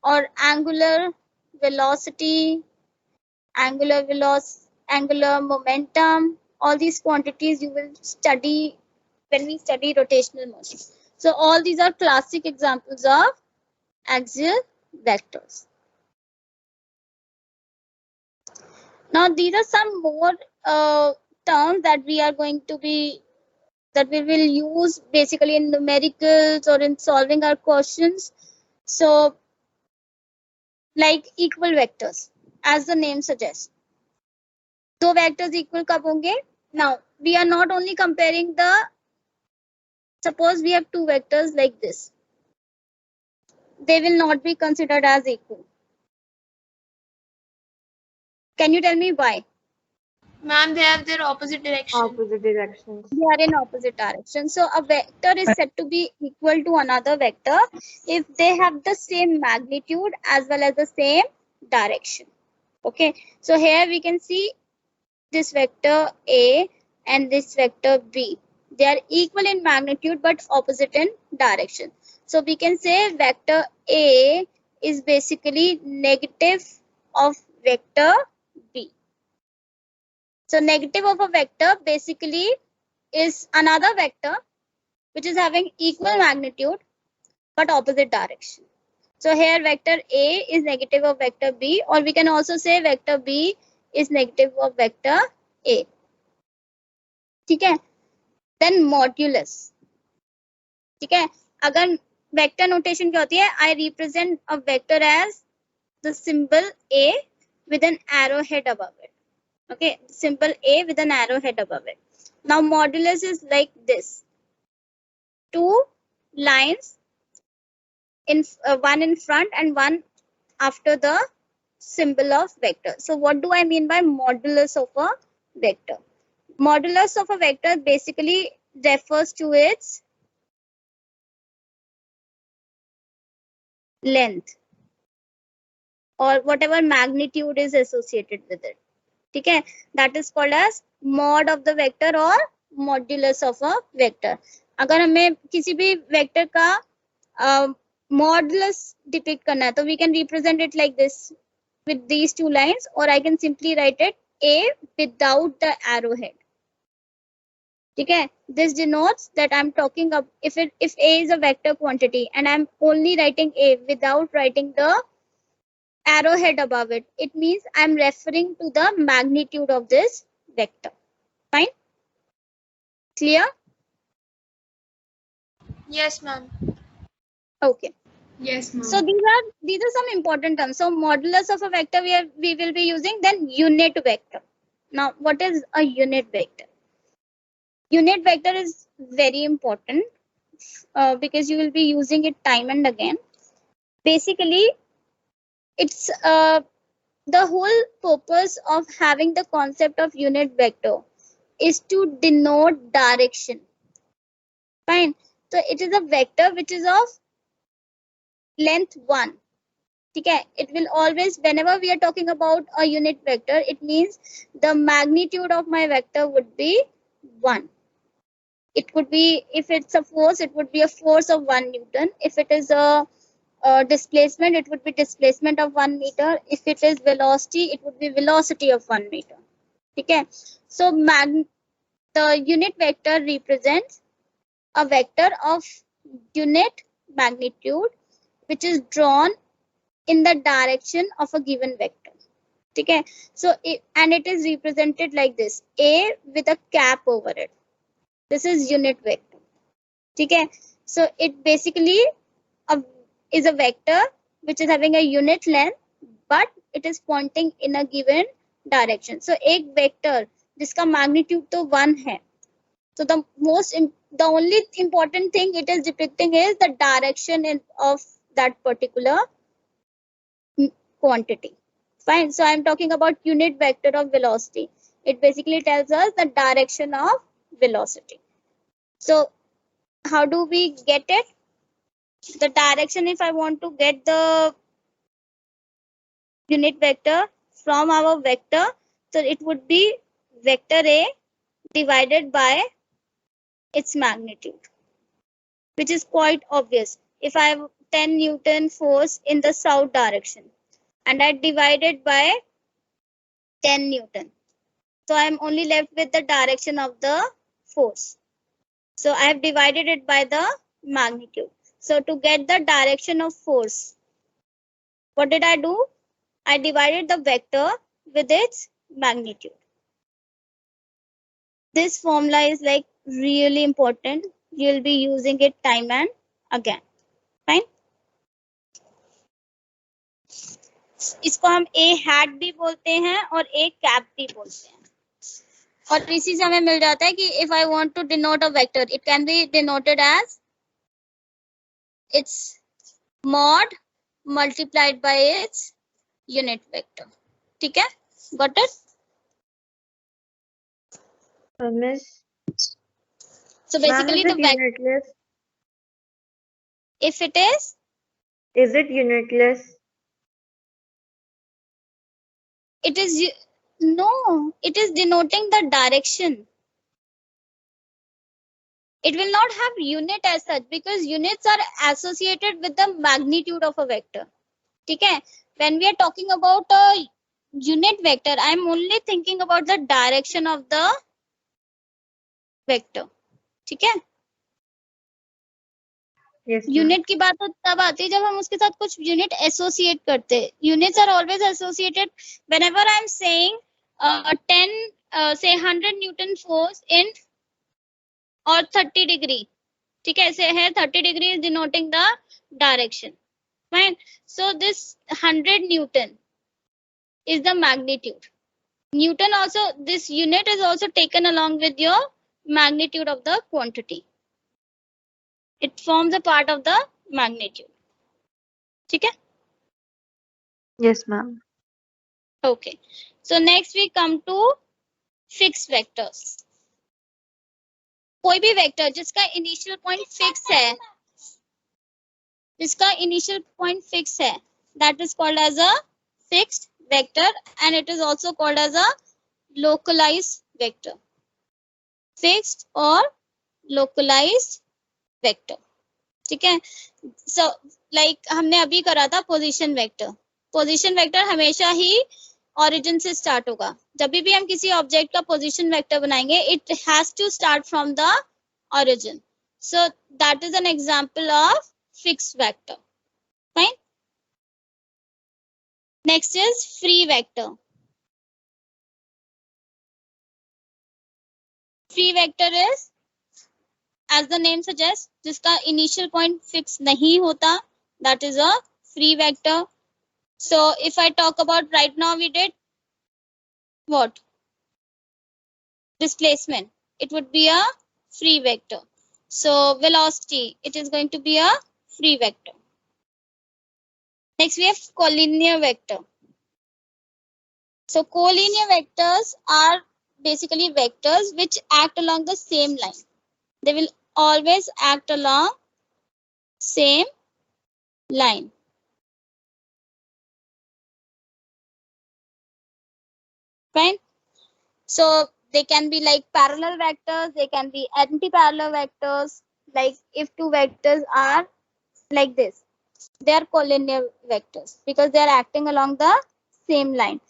or angular velocity, angular momentum. All these quantities you will study when we study rotational motion. So all these are classic examples of axial vectors. Now these are some more terms that we are going to be that we will use basically in numericals or in solving our questions. So like equal vectors, as the name suggests. दो vectors equal कब होंगे? Now we are not only comparing the, suppose we have two vectors like this, they will not be considered as equal. Can you tell me why? Ma'am, they have their opposite direction. Opposite directions. They are in opposite direction. So a vector is said to be equal to another vector if they have the same magnitude as well as the same direction. Okay, so here we can see this vector A and this vector B. They are equal in magnitude but opposite in direction. So we can say vector A is basically negative of vector B. So negative of a vector basically is another vector which is having equal magnitude but opposite direction. So here vector A is negative of vector B, or we can also say vector B is negative of vector A. ठीक है? Then modulus. ठीक है? अगर vector notation क्या होती है? I represent a vector as the symbol A with an arrowhead above it. Okay, symbol A with an arrowhead above it. Now modulus is like this. Two lines, in one in front and one after the symbol of vector. So what do I mean by modulus of a vector? Modulus of a vector basically refers to its length or whatever magnitude is associated with it. Okay, that is called as mod of the vector or modulus of a vector. अगर हमें किसी भी vector का modulus depict करना है, तो we can represent it like this with these two lines, or I can simply write it A without the arrowhead. Okay, this denotes that I'm talking of if A is a vector quantity and I'm only writing A without writing the arrowhead above it, it means I'm referring to the magnitude of this vector. Fine? Clear? Yes, ma'am. Okay. Yes, ma'am. So these are some important terms. So modulus of a vector we will be using, then unit vector. Now what is a unit vector? Unit vector is very important because you will be using it time and again. Basically, it's the whole purpose of having the concept of unit vector is to denote direction. Fine. So it is a vector which is of length 1. Okay. It will always, whenever we are talking about a unit vector, it means the magnitude of my vector would be 1. It could be, if it's a force, it would be a force of 1 Newton. If it is a displacement, it would be displacement of 1 meter. If it is velocity, it would be velocity of 1 meter. Okay. So the unit vector represents a vector of unit magnitude which is drawn in the direction of a given vector. Okay. So it is represented like this, A with a cap over it. This is unit vector. Okay. So it basically is a vector which is having a unit length, but it is pointing in a given direction. So एक vector जिसका magnitude तो 1 है. So the only important thing it is depicting is the direction of that particular quantity. Fine. So I am talking about unit vector of velocity. It basically tells us the direction of velocity. So how do we get it? The direction, if I want to get the unit vector from our vector, so it would be vector A divided by its magnitude, which is quite obvious. If I 10 Newton force in the south direction and I divided by 10 Newton. So I'm only left with the direction of the force. So I have divided it by the magnitude. So to get the direction of force, what did I do? I divided the vector with its magnitude. This formula is like really important. You'll be using it time and again. Fine. इसको हम a hat भी बोलते हैं और a cap भी बोलते हैं. और इसी से हमें मिल जाता है कि if I want to denote a vector, it can be denoted as its mod multiplied by its unit vector. ठीक है? Got it? Miss. So basically the vector, unitless? if it is it unitless? it is no, it is denoting the direction. It will not have unit as such because units are associated with the magnitude of a vector. ठीक है? When we are talking about a unit vector, I am only thinking about the direction of the vector. ठीक है? Yes. Unit की बात तो तब आती है जब हम उसके साथ कुछ यूनिट एसोसिएट करते हैं. Units are always associated whenever I am saying 10 say 100 newton force in और 30 डिग्री. ठीक है? ऐसे है 30 degree is denoting the direction. Fine. So this 100 newton is the magnitude. Newton also, this unit is also taken along with your magnitude of the quantity. It forms a part of the magnitude. ठीक है? Yes, ma'am. Okay. So next we come to fixed vectors. कोई भी vector जिसका initial point fix है, जिसका initial point fix है, that is called as a fixed vector and it is also called as a localized vector. Fixed or localized vector. ठीक है? So like हमने अभी करा था पोजीशन वेक्टर. पोजीशन वेक्टर हमेशा ही ओरिजिन से स्टार्ट होगा. जब भी हम किसी ऑब्जेक्ट का पोजीशन वेक्टर बनाएंगे, it has to start from the origin. So that is an example of fixed vector. Fine. Next is free vector. Free vector is, as the name suggests, जिसका initial point fix नहीं होता, that is a free vector. So if I talk about right now, we did what? Displacement. It would be a free vector. So velocity, it is going to be a free vector. Next we have collinear vector. So collinear vectors are basically vectors which act along the same line. They will always act along same line. Fine. So they can be like parallel vectors, they can be anti-parallel vectors. Like if two vectors are like this, they are collinear vectors because they are acting along the same line.